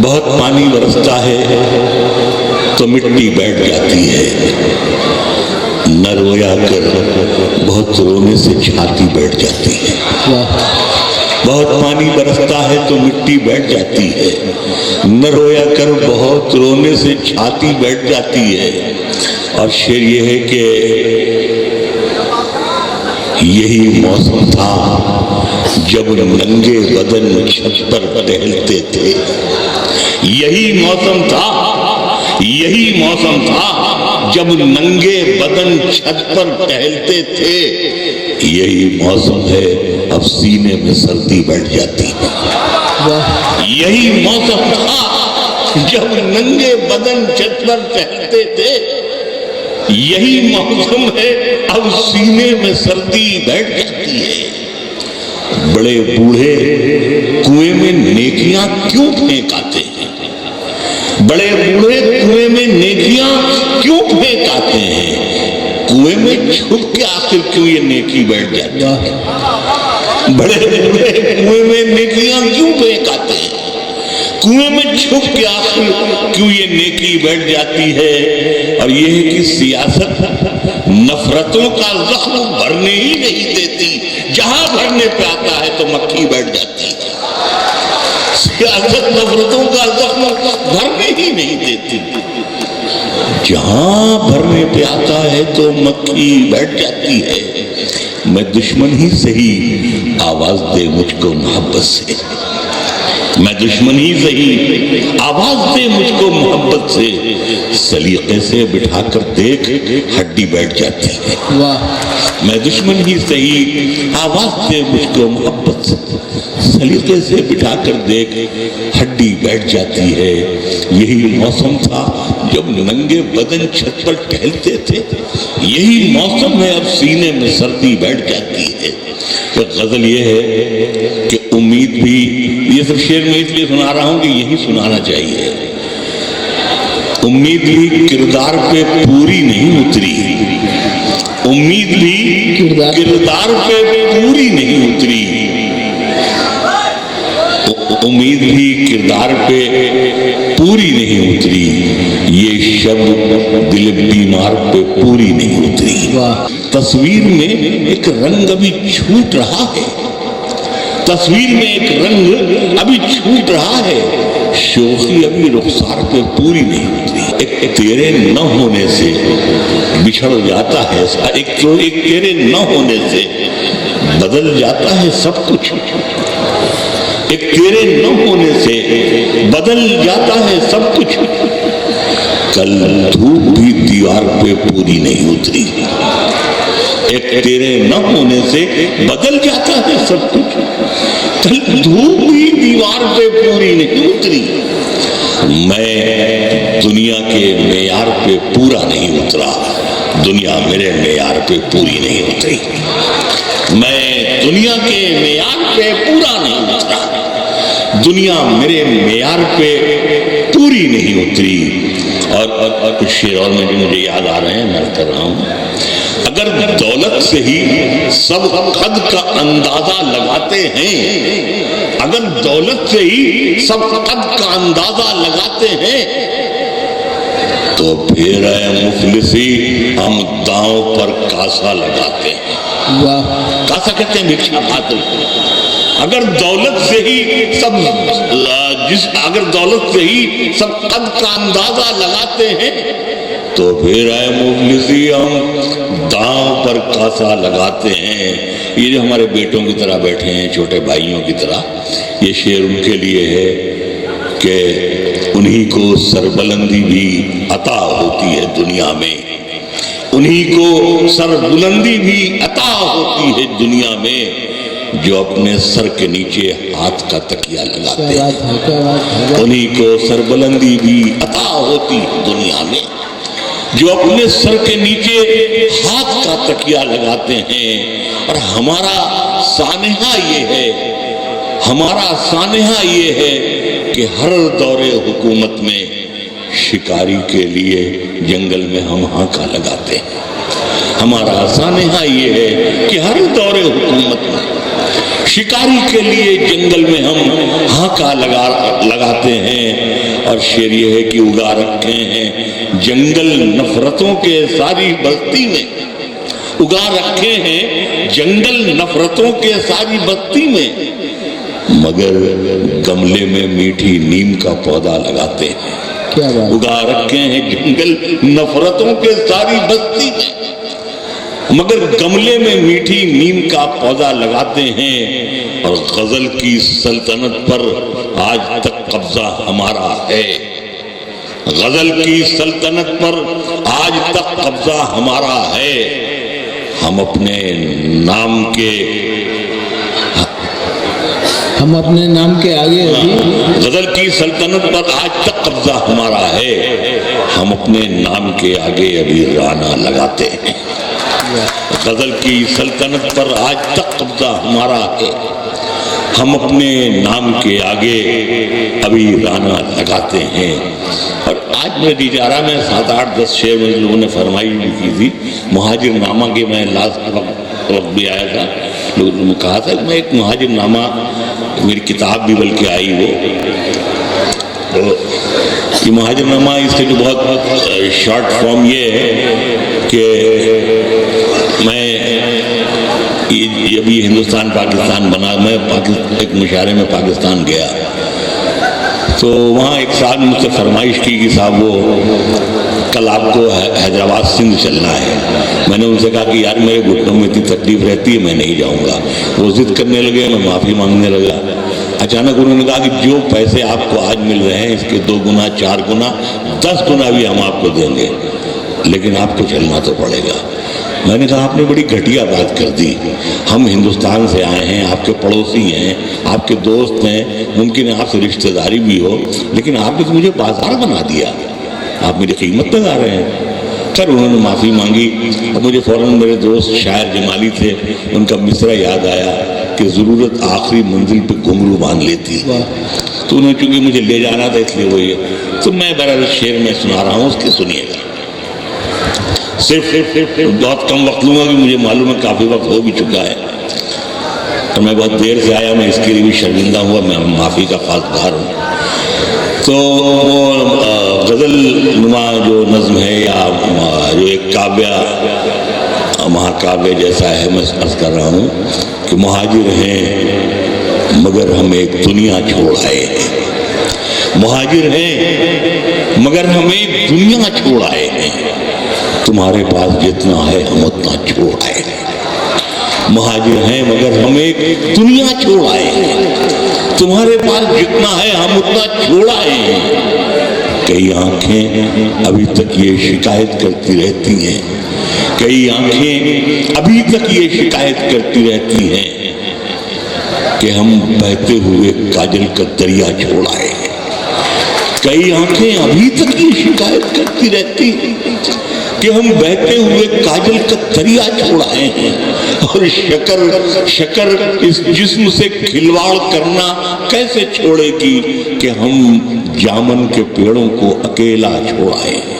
بہت پانی برستا ہے تو مٹی بیٹھ جاتی ہے، نہ رویا کر بہت رونے سے چھاتی بیٹھ جاتی ہے۔ بہت پانی برستا ہے تو مٹی بیٹھ جاتی ہے، نہ رویا کر بہت رونے سے چھاتی بیٹھ جاتی ہے۔ اور شعر یہ ہے کہ یہی موسم تھا جب ننگے بدن چھت پر ٹہلتے تھے، یہی موسم تھا جب ننگے بدن چھت پر ٹہلتے تھے، یہی موسم ہے اب سینے میں سردی بیٹھ جاتی ہے۔ یہی موسم تھا جب ننگے بدن چھت پر ٹہلتے تھے، یہی موسم ہے اب سینے میں سردی بیٹھ جاتی ہے۔ بڑے بوڑھے کنویں میں نیکیاں کیوں پھینک آتے ہیں؟ بڑے بوڑھے کنویں میں نیکیاں کیوں پھینک آتے ہیں؟ کنویں میں چھپ کے آخر کیوں یہ نیکی بیٹھ جاتی ہے؟ بڑے بوڑھے کنویں میں نیکیاں کیوں پھینک آتے ہیں؟ کنویں میں چھپ کے آخر کیوں یہ نیکی بیٹھ جاتی ہے؟ اور یہ ہے کہ سیاست نفرتوں کا زخم بھرنے ہی نہیں دیتی، جہاں بھرنے پہ آتا ہے تو مکھی بیٹھ جاتی ہے۔ سیاست نفرتوں کا زخم بھرنے ہی نہیں دیتی، جہاں بھرنے پہ آتا ہے تو مکھی بیٹھ جاتی ہے۔ میں دشمن ہی سہی آواز دے مجھ کو محبت سے، میں دشمن ہی سہی آواز دے مجھ کو محبت سے، سلیقے سے بٹھا کر دیکھ ہڈی بیٹھ جاتی ہے۔ میں دشمن ہی سہی آواز دے مجھ کو محبت سے، سلیقے سے بٹھا کر دیکھ ہڈی بیٹھ جاتی ہے۔ یہی موسم تھا جب ننگے بدن چھت پر ٹہلتے تھے، یہی موسم ہے اب سینے میں سردی بیٹھ جاتی ہے۔ غزل یہ ہے کہ امید بھی، یہ سب شعر میں اس لیے سنا رہا ہوں کہ یہی سنانا چاہیے، امید بھی کردار پہ پوری نہیں اتری، امید بھی کردار پہ پوری نہیں اتری، امید بھی کردار پہ پوری نہیں اتری، یہ شب دل بیمار پہ پوری نہیں اتری۔ تصویر میں ایک رنگ ابھی چھوٹ رہا ہے، تصویر میں ایک رنگ ابھی چھوٹ رہا ہے، شوخی ابھی رخسار پہ پوری نہیں اتری۔ ایک تیرے نہ ہونے سے بچھڑ جاتا ہے، ایک تیرے نہ ہونے سے بدل جاتا ہے سب کچھ، ایک تیرے نہ ہونے سے بدل جاتا ہے سب کچھ، کل دھوپ بھی دیوار پہ پوری نہیں اتری، ایک تیرے نہ ہونے سے بدل جاتا ہے سب کچھ، کل دھوپ بھی دیوار پہ پوری نہیں اتری۔ میں دنیا کے معیار پہ پورا نہیں اترا، دنیا میرے معیار پہ پوری نہیں اتری، میں دنیا کے معیار پہ پورا نہیں اترا، دنیا میرے معیار پہ پوری نہیں اتری۔ اور کچھ شعر اور میں جو مجھے یاد آ رہے ہیں میں کر رہا ہوں۔ اگر دولت سے ہی سب قد کا اندازہ لگاتے ہیں، اگر دولت سے ہی سب قد کا اندازہ لگاتے ہیں، تو پھر اے مفلسی ہم داؤں پر کاسا لگاتے ہیں۔ کاسا کہتے ہیں بھکشا پاتر۔ اگر دولت سے ہی اگر دولت سے ہی سب قد کا اندازہ لگاتے ہیں، تو پھر اے مفلسی ہم داؤں پر کاسا لگاتے ہیں۔ یہ جو ہمارے بیٹوں کی طرح بیٹھے ہیں، چھوٹے بھائیوں کی طرح، یہ شعر ان کے لیے ہے کہ انہی کو سربلندی بھی عطا ہوتی ہے دنیا میں، انہی کو سربلندی بھی عطا ہوتی ہے دنیا میں، جو اپنے سر کے نیچے ہاتھ کا تکیہ لگاتے ہیں، انہی کو سربلندی بھی عطا ہوتی ہے دنیا میں، جو اپنے سر کے نیچے ہاتھ کا تکیہ لگاتے ہیں۔ اور ہمارا سانحہ یہ ہے، ہمارا سانحہ یہ ہے کہ ہر دور حکومت میں شکاری کے لیے جنگل میں ہم ہانکا لگاتے ہیں، ہمارا سانحہ یہ ہے کہ ہر دور حکومت میں شکاری کے لیے جنگل میں ہم ہانکا لگاتے ہیں، اور شعر یہ ہے کہ اگا رکھے ہیں جنگل نفرتوں کے ساری بستی میں، اگا رکھے ہیں جنگل نفرتوں کے ساری بستی میں، مگر گملے میں میٹھی نیم کا پودا لگاتے ہیں۔ اگا رکھے ہیں جنگل نفرتوں کے ساری بستی میں، مگر گملے میں میٹھی نیم کا پودا لگاتے ہیں، اور غزل کی سلطنت پر آج تک قبضہ ہمارا ہے، غزل کی سلطنت پر آج تک قبضہ ہمارا ہے۔ ہم اپنے نام کے آگے غزل کی سلطنت پر آج تک قبضہ ہمارا ہے، ہم اپنے نام کے آگے ابھی رانا لگاتے ہیں۔ غزل کی سلطنت پر آج تک قبضہ ہمارا ہے، ہم اپنے نام کے آگے ابھی رانا لگاتے ہیں۔ اور آج میں دیجارہ میں 7 8 10 شعر میں لوگوں نے فرمائی بھی کی تھی، مہاجر نامہ کے میں لاسٹ وقت بھی آیا تھا، لوگوں نے کہا تھا کہ میں ایک مہاجر نامہ، میری کتاب بھی بلکہ آئی وہ، یہ مہاجر نامہ، اس کے جو بہت شارٹ فارم یہ ہے کہ میں ابھی ہندوستان پاکستان بنا، میں ایک مشاعرے میں پاکستان گیا تو وہاں ایک صاحب نے مجھ سے فرمائش کی کہ صاحب وہ کل آپ کو حیدرآباد سندھ چلنا ہے۔ میں نے ان سے کہا کہ یار میرے گھٹنوں میں اتنی تکلیف رہتی ہے، میں نہیں جاؤں گا۔ وہ ضد کرنے لگے، میں معافی مانگنے لگا۔ اچانک انہوں نے کہا کہ جو پیسے آپ کو آج مل رہے ہیں اس کے 2 گنا 4 گنا 10 گنا بھی ہم آپ کو دیں گے، لیکن آپ کو چلنا تو پڑے گا۔ میں نے کہا آپ نے بڑی گھٹیا بات کر دی، ہم ہندوستان سے آئے ہیں، آپ کے پڑوسی ہیں، آپ کے دوست ہیں، ممکن ہے آپ سے رشتہ داری بھی ہو، لیکن آپ نے تو مجھے بازار بنا دیا، آپ میری قیمت لگا رہے ہیں۔ خیر انہوں نے معافی مانگی، اور مجھے فوراً میرے دوست شاعر جمالی تھے، ان کا مصرع یاد آیا کہ ضرورت آخری منزل پہ گھنگرو باندھ لیتی، تو انہوں نے چونکہ مجھے لے جانا تھا اس لیے وہ یہ، تو میں بہرحال شعر میں سنا رہا ہوں، اس کے سنیے گا۔ صرف بہت کم وقت لوں گا کہ مجھے معلوم ہے کافی وقت ہو بھی چکا ہے، اور میں بہت دیر سے آیا، میں اس کے لیے بھی شرمندہ ہوا، میں معافی کا خواستگار ہوں۔ تو وہ غزل نما جو نظم ہے یا جو ایک کعبہ مہاکعبہ جیسا ہے، میں عرض کر رہا ہوں کہ مہاجر ہیں مگر ہم ایک دنیا چھوڑ آئے ہیں، مہاجر ہیں مگر ہم ایک دنیا چھوڑ آئے ہیں، تمہارے پاس جتنا ہے ہم اتنا چھوڑ آئے ہیں۔ مہاجر ہیں مگر ہم ایک دنیا چھوڑ آئے ہیں، تمہارے پاس جتنا ہے ہم اتنا چھوڑ آئے ہیں۔ کئی آنکھیں ابھی تک یہ شکایت کرتی رہتی ہیں، کئی آنکھیں ابھی تک یہ شکایت کرتی رہتی ہیں کہ ہم بہتے ہوئے کاجل کا دریا چھوڑ آئے ہیں، کئی آنکھیں ابھی تک یہ شکایت کرتی رہتی ہیں کہ ہم بہتے ہوئے کاجل کا دریا چھوڑ آئے ہیں، اور شکر اس جسم سے کھلواڑ کرنا کیسے چھوڑے گی کہ ہم جامن کے پیڑوں کو اکیلا چھوڑ آئے ہیں،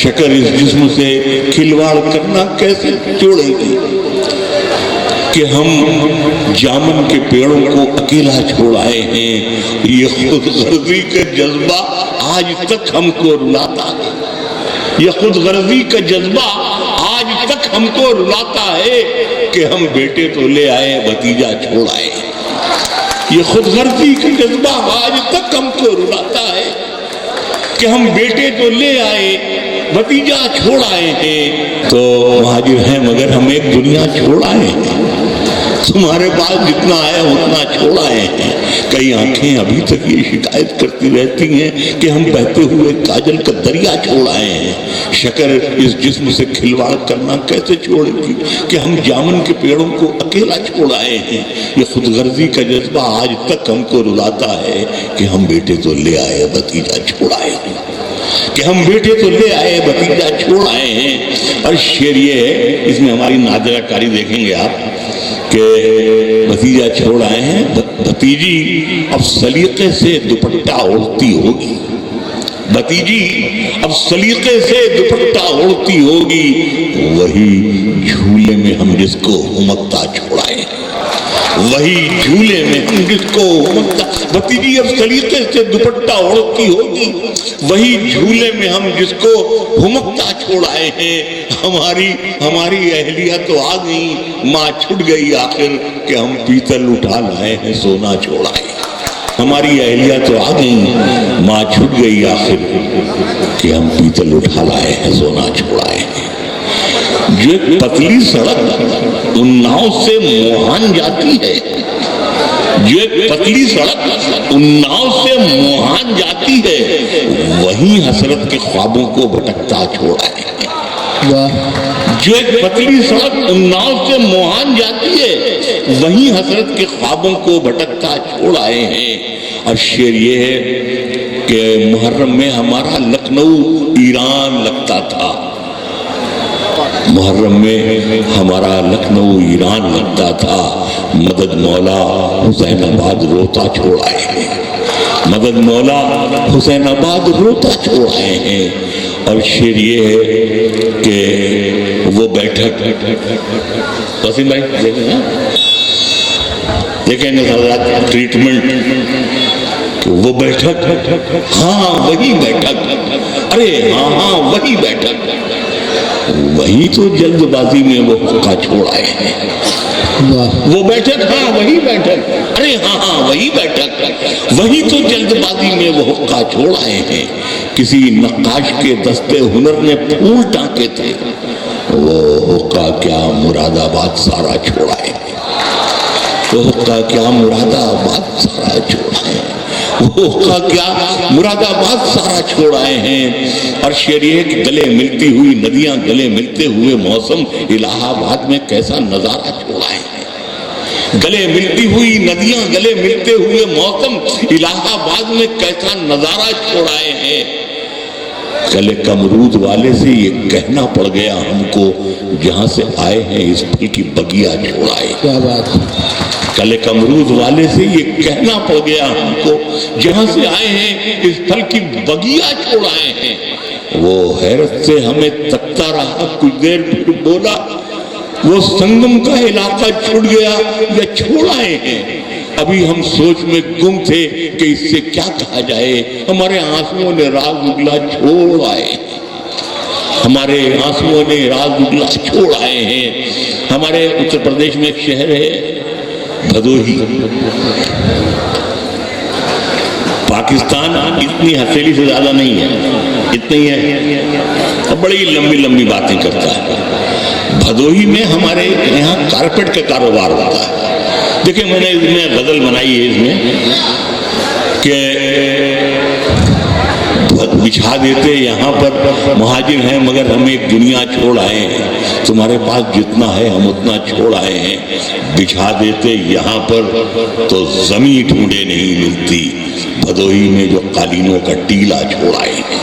شکر اس جسم سے کھلواڑ کرنا کیسے چھوڑے گی کہ ہم جامن کے پیڑوں کو اکیلا چھوڑ آئے ہیں۔ یہ خود غرضی کا جذبہ آج تک ہم کو رلاتا ہے، یہ خود غرضی کا جذبہ آج تک ہم کو رلاتا ہے کہ ہم بیٹے تو لے آئے بھتیجا چھوڑ آئے، یہ خود غرضی کا جذبہ آج تک ہم کو رلاتا ہے کہ ہم بیٹے تو لے آئے بھتیجا چھوڑ آئے ہیں۔ تو مہاجر ہیں مگر ہم ایک دنیا چھوڑ آئے ہیں، تمہارے پاس جتنا ہے اتنا چھوڑ آئے ہیں۔ کئی آنکھیں ابھی تک یہ شکایت کرتی رہتی ہیں کہ ہم بہتے ہوئے کاجل کا دریا چھوڑ آئے ہیں، شکر اس جسم سے کھلواڑ کرنا کیسے چھوڑے گی کہ ہم جامن کے پیڑوں کو اکیلا چھوڑ آئے ہیں۔ یہ خود غرضی کا جذبہ آج تک ہم کو رلاتا ہے کہ ہم بیٹے تو لے آئے بھتیجا چھوڑ آئے ہیں، کہ ہم بیٹے تو لے آئے بھتیجا چھوڑ آئے ہیں۔ اور شعر یہ ہے، اس میں ہماری نادرہ کاری دیکھیں گے آپ کہ بھتیجا چھوڑ آئے ہیں، بھتیجی اب سلیقے سے دوپٹہ اوڑھتی ہوگی، بھتیجی اب سلیقے سے دوپٹہ اوڑھتی ہوگی، وہی جھولے میں ہم جس کو ہمکتا چھوڑائے، وہی جھولے میں ہم جس کو بھتیجی اب سلیقے سے دوپٹہ اوڑھتی ہوگی، وہی جھولے میں ہم جس کو ہمکتا چھوڑ آئے ہیں. ہماری اہلیہ تو آ گئی، ماں چھٹ گئی آخر کہ ہم پیتل اٹھا لائے ہیں سونا چھوڑ آئے. ہماری اہلیہ تو آ گئی، ماں چھٹ گئی آخر کہ ہم پیتل اٹھا لائے ہیں سونا چھوڑ آئے ہیں. جو ایک پتلی سڑک اناؤ سے موہان جاتی ہے، جو ایک پتلی سڑک اناؤ سے موہان جاتی ہے، وہی حسرت کے خوابوں کو بھٹکتا چھوڑ آئے ہیں. جو ایک پتلی سڑک اناؤ سے موہان جاتی ہے، وہی حسرت کے خوابوں کو بھٹکتا چھوڑ آئے ہیں. اور شعر یہ ہے کہ محرم میں ہمارا لکھنؤ ایران لگتا تھا، محرم میں ہمارا لکھنؤ ایران لگتا تھا. مدد مولا حسین آباد روتا چھوڑ آئے ہیں، مدد مولا حسین آباد روتا چھوڑ آئے ہیں. اور شعر یہ ہے کہ وہ بیٹھک، وسیم بھائی دیکھیں گے حضرات ٹریٹمنٹ، وہ بیٹھک، ہاں وہی بیٹھک، ارے ہاں وہی بیٹھک، وہی تو جلد بازی میں وہ حقہ چھوڑ آئے ہیں. وہ بیٹھک، ہاں وہی بیٹھک، ارے ہاں وہی بیٹھک، وہی تو جلد بازی میں وہ حقہ چھوڑ آئے ہیں. کسی نقاش کے دستے ہنر نے پھول ٹانکے تھے، وہ حقہ کیا مراد آباد سارا چھوڑ آئے ہیں. وہ حقہ کیا مراد آباد سارا چھوڑ آئے ہیں، وہ حقہ کیا مراد آباد سارا چھوڑ آئے ہیں. اور شعر یہ ہے کہ گلے ملتی ہوئی ندیاں، گلے ملتے ہوئے موسم، الہ آباد میں کیسا نظارہ چھوڑ آئے ہیں. گلے ملتی ہوئی ندیاں، گلے ملتے ہوئے موسم، الہ آباد میں کیسا نظارہ چھوڑ آئے ہیں. کل کمرود والے سے یہ کہنا پڑ گیا ہم کو، جہاں سے آئے ہیں اس پھل کی بگیا چھوڑ آئے. کیا بات ہے. کل کمرود والے سے یہ کہنا پڑ گیا ہم کو، جہاں سے آئے ہیں اس پھل کی بگیا چھوڑ آئے ہیں. وہ حیرت سے ہمیں تکتا رہا، کچھ دیر پھر بولا، وہ سنگم کا علاقہ چھوڑ گیا یا چھوڑ آئے ہیں. ابھی ہم سوچ میں گم تھے کہ اس سے کیا کہا جائے. ہمارے آنسوؤں نے راز اگلا چھوڑ آئے، ہمارے آنسوؤں نے راز اگلا چھوڑ آئے ہیں. ہمارے اتر پردیش میں ایک شہر ہے بھدوہی. پاکستان اتنی ہتھیلی سے زیادہ نہیں ہے، اتنی ہے، بڑی لمبی لمبی باتیں کرتا ہے. بھدوہی میں ہمارے یہاں کارپیٹ کا کاروبار ہوتا ہے. دیکھیں میں نے اس میں غزل بنائی ہے اس میں کہ بچھا دیتے یہاں پر مہاجر ہیں مگر ہم ایک دنیا چھوڑ آئے ہیں. تمہارے پاس جتنا ہے ہم اتنا چھوڑ آئے ہیں. بچھا دیتے یہاں پر تو زمین ڈھونڈے نہیں ملتی، بھدوہی میں جو قالینوں کا ٹیلا چھوڑ آئے ہیں.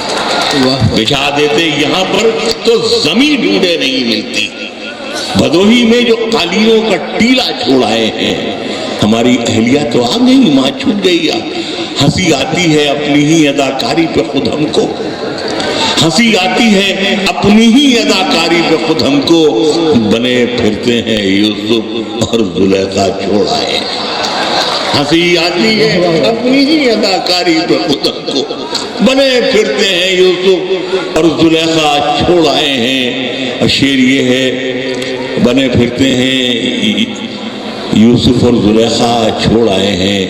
بچھا دیتے یہاں پر تو زمین ڈھونڈے نہیں ملتی، بھدوہی میں جو قالینوں کا ٹیلا چھوڑ آئے ہیں. ہماری اہلیہ تو آ گئی، ماں چھوٹ گئی. ہنسی آتی ہے اپنی ہی اداکاری پہ خود ہم کو، ہنسی آتی ہے اپنی ہی اداکاری پہ خود ہم کو. بنے پھرتے ہیں یوسف اور زلیخا چھوڑ آئے. ہنسی آتی ہے اپنی ہی اداکاری پہ خود ہم کو، بنے پھرتے ہیں یوسف اور زلیخا چھوڑ آئے ہیں. اور شعر یہ ہے، بنے پھرتے ہیں یوسف اور زلیخا چھوڑ آئے ہیں.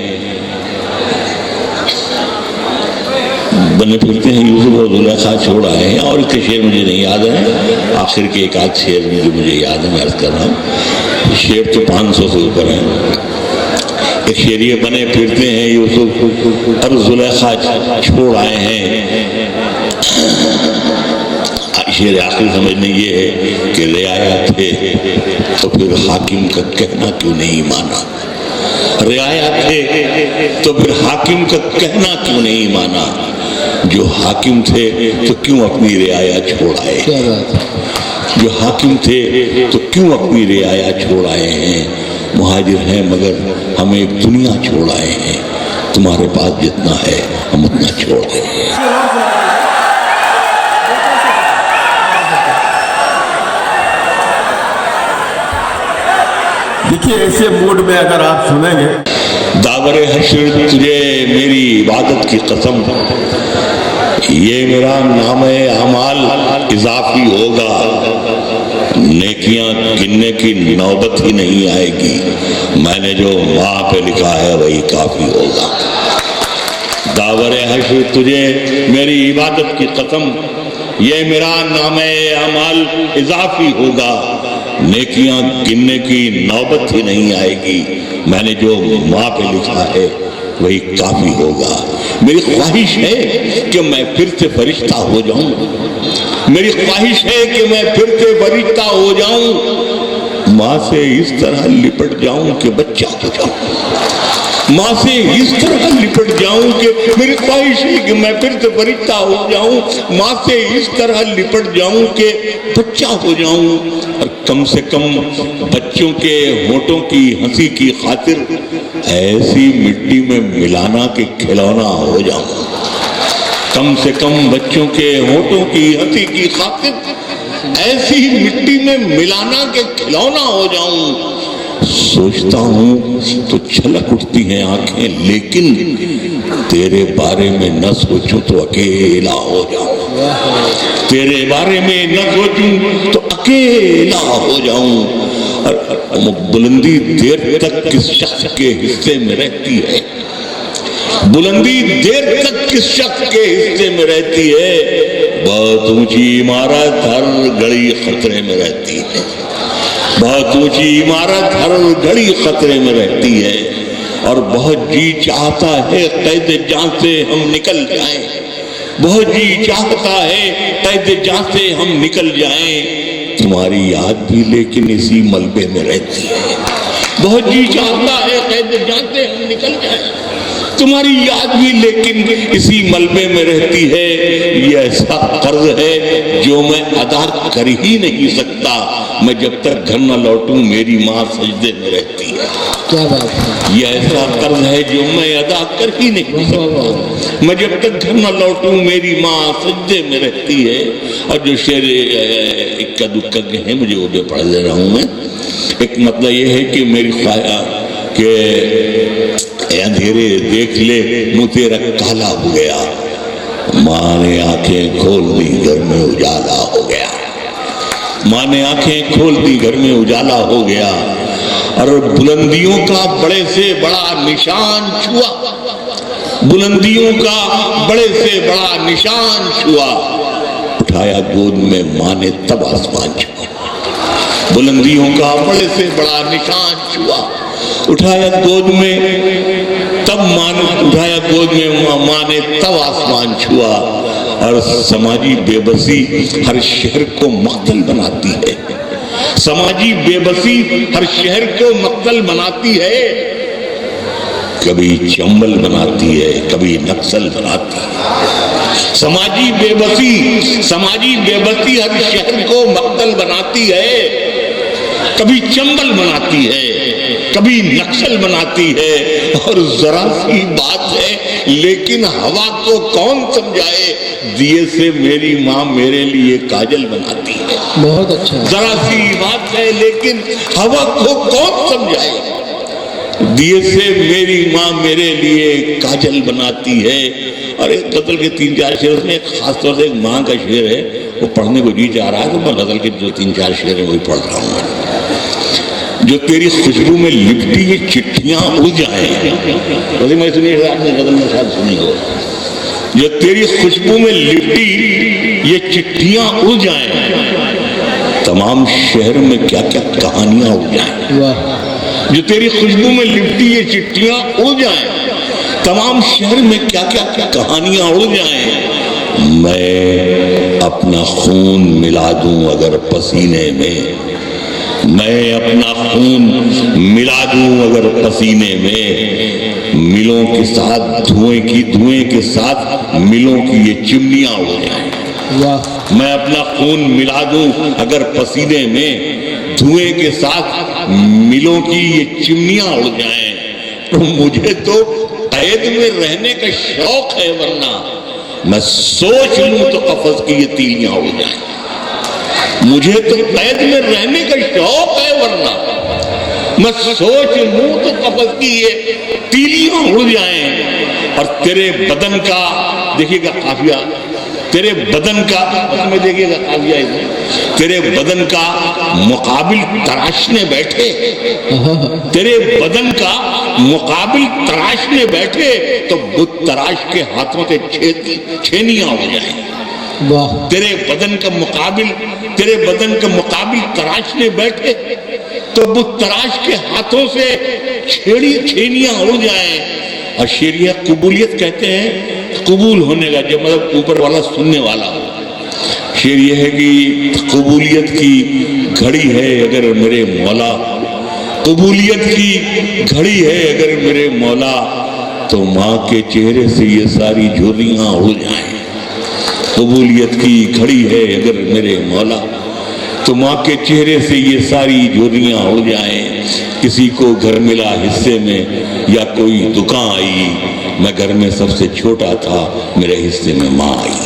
بنے پھرتے ہیں یوسف اور زلیخا چھوڑ آئے ہیں. اور اس کے شعر مجھے نہیں یاد ہے، آخر کے ایک آدھ شعر مجھے یاد ہے، میں عرض کر رہا ہوں. شعر تو 500 سے اوپر ہیں. ایک شعر یہ، بنے پھرتے ہیں یوسف اور زلیخا چھوڑ آئے ہیں. شعر آخر سمجھنے یہ ہے کہ رعایا تھے تو پھر حاکم کا کہنا کیوں نہیں مانا. رعایا تھے تو پھر حاکم کا کہنا کیوں نہیں مانا. جو حاکم تھے تو کیوں اپنی رعایا چھوڑ آئے، جو حاکم تھے تو کیوں اپنی رعایا چھوڑ آئے ہیں. مہاجر ہیں مگر ہم ایک دنیا چھوڑ آئے ہیں. تمہارے پاس جتنا ہے ہم اتنا چھوڑ آئے ہیں. دیکھیے کسی ایسے موڈ میں اگر آپ سنیں گے. داور حشر تجھے میری عبادت کی قسم، یہ میرا نام اعمال اضافی ہوگا، نیکیاں گننے کی نوبت ہی نہیں آئے گی، میں نے جو وہاں پہ لکھا ہے وہی کافی ہوگا. داور حشر تجھے میری عبادت کی قسم، یہ میرا نام اعمال اضافی ہوگا، نیکیاں گننے کی نوبت ہی نہیں آئے گی، میں نے جو وہاں پہ لکھا ہے وہی کافی ہوگا. میری خواہش ہے کہ میں پھر سے فرشتہ ہو جاؤں، میری خواہش ہے کہ میں پھر سے فرشتہ ہو جاؤں، ماں سے اس طرح لپٹ جاؤں کہ بچہ ہو جاؤں، ماں سے اس طرح لپٹ جاؤں کہ میری خواہش ہے کہ میں پھر سے فرشتہ ہو جاؤں، ماں سے اس طرح لپٹ جاؤں کہ بچہ ہو جاؤں، اور کم سے کم بچوں کے ہونٹوں کی ہنسی کی خاطر ایسی مٹی میں ملانا کہ کھلونا ہو جاؤں، کم سے کم بچوں کے ہونٹوں کی ہنسی کی خاطر ایسی مٹی میں ملانا کہ کھلونا ہو جاؤں. سوچتا ہوں تو چھلک اٹھتی ہیں آنکھیں، لیکن تیرے بارے میں نہ سوچوں تو اکیلا ہو جاؤں، تیرے بارے میں نہ سوچوں تو اکیلا ہو جاؤں. اور بلندی دیر تک کس شخص کے حصے میں رہتی ہے، بلندی دیر تک کس شخص کے حصے میں رہتی ہے، بہت اونچی عمارت ہر گھڑی خطرے میں رہتی ہے، بہت اونچی عمارت ہر گھڑی خطرے میں رہتی ہے، اور بہت جی چاہتا ہے قید جان سے ہم نکل جائیں، بہت جی چاہتا ہے قید جان سے ہم نکل جائیں، تمہاری یاد بھی لیکن اسی ملبے میں رہتی ہے، بہت جی چاہتا ہے قید جان سے ہم نکل جائیں، تمہاری یاد بھی لیکن اسی ملبے میں رہتی ہے. یہ ایسا قرض ہے جو میں ادا کر ہی نہیں سکتا، میں جب تک گھر نہ لوٹوں میری ماں سجدے میں رہتی ہے. کیا بات ہے، یہ ایسا قرض ہے جو میں ادا کر ہی نہیں سکتا، میں جب تک گھر نہ لوٹوں میری ماں سجدے میں رہتی ہے. اور جو شعر اکا دکا کے ہیں مجھے وہ بھی پڑھ لے رہا ہوں میں. ایک مطلب یہ ہے کہ میری خواہش کہ اندھیرے دیکھ لے منہ تیرا کالا ہو گیا، ماں نے آنکھیں کھول دی گھر میں اجالا ہو گیا، ماں نے آنکھیں کھول دی گھر میں اجالا ہو گیا، اور بلندیوں کا بڑے سے بڑا نشان چھوا، بلندیوں کا بڑے سے بڑا نشان چھوا، اٹھایا گود میں ماں نے تب آسمان چھوا، بلندیوں کا بڑے سے بڑا نشان چھوا، اٹھایا گود میں تب اٹھایا گود میں ماں نے تب آسمان چھوا. اور سماجی بے بسی ہر شہر کو مقتل بناتی ہے، سماجی بے بسی ہر شہر کو مقتل بناتی ہے، کبھی چنبل بناتی ہے کبھی نکسل بناتی ہے. سماجی بے بسی ہر شہر کو مقتل بناتی ہے، کبھی چنبل بناتی ہے کبھی نکسل بناتی ہے. اور ذرا سی بات ہے لیکن ہوا کو کون سمجھائے، دیے سے میری ماں میرے لیے کاجل بناتی ہے. بہت اچھا، ذرا سی بات ہے لیکن ہوا کو کون سمجھائے، دیے سے میری ماں میرے لیے کاجل بناتی ہے. اور ایک غزل کے 3-4 شعر اس میں خاص طور سے ایک ماں کا شعر ہے، وہ پڑھنے کو جی چاہ رہا ہے تو میں غزل کے جو 3-4 شعر ہیں وہی پڑھ رہا ہوں. جو تیری خوشبو میں لپٹی یہ چٹھیاں اڑ جائیں، ویسے میں سنی ہے آپ نے غزل میں شاید سنی ہو، جو تیری خوشبو میں لپٹی یہ چٹھیاں اڑ جائیں، تمام شہر میں کیا کیا کہانیاں اڑ جائیں. جو تیری خوشبو میں لپٹی یہ چٹھیاں اڑ جائیں، تمام شہر میں کیا کیا کہانیاں اڑ جائیں. میں اپنا خون ملا دوں اگر پسینے میں، میں اپنا خون ملا دوں اگر پسینے میں، ملوں کے ساتھ دھوئیں کے ساتھ ملوں کی یہ چمنیاں اڑ جائیں. میں اپنا خون ملا دوں اگر پسینے میں، دھوئیں کے ساتھ ملوں کی یہ چمنیاں اڑ جائیں. مجھے تو قید میں رہنے کا شوق ہے، ورنہ میں سوچ لوں تو قفس کی یہ تیلیاں اڑ جائیں. مجھے تو قید میں رہنے کا شوق ہے، ورنہ میں سوچ لوں تو قفس کی یہ تیلیاں اڑ جائیں اور تیرے بدن کا دیکھیے گا قافیہ تیرے بدن کا میں دیکھیے گا قافیہ تیرے بدن کا مقابل تراشنے بیٹھے تیرے بدن کا مقابل تراشنے بیٹھے تو بت تراش کے ہاتھوں سے چھینیاں ہو جائیں واہ تیرے بدن کا مقابل تراشنے بیٹھے تو بت تراش کے ہاتھوں سے چھینیاں اڑ جائیں اور شیریہ قبولیت کہتے ہیں قبول ہونے کا جب مطلب اوپر والا سننے والا ہو شعر یہ ہے کہ قبولیت کی گھڑی ہے اگر میرے مولا قبولیت کی گھڑی ہے اگر میرے مولا تو ماں کے چہرے سے یہ ساری جھریاں اڑ جائیں قبولیت کی گھڑی ہے اگر میرے مولا تو ماں کے چہرے سے یہ ساری جھریاں اڑ جائیں کسی کو گھر ملا حصے میں یا کوئی دکان آئی میں گھر میں سب سے چھوٹا تھا میرے حصے میں ماں آئی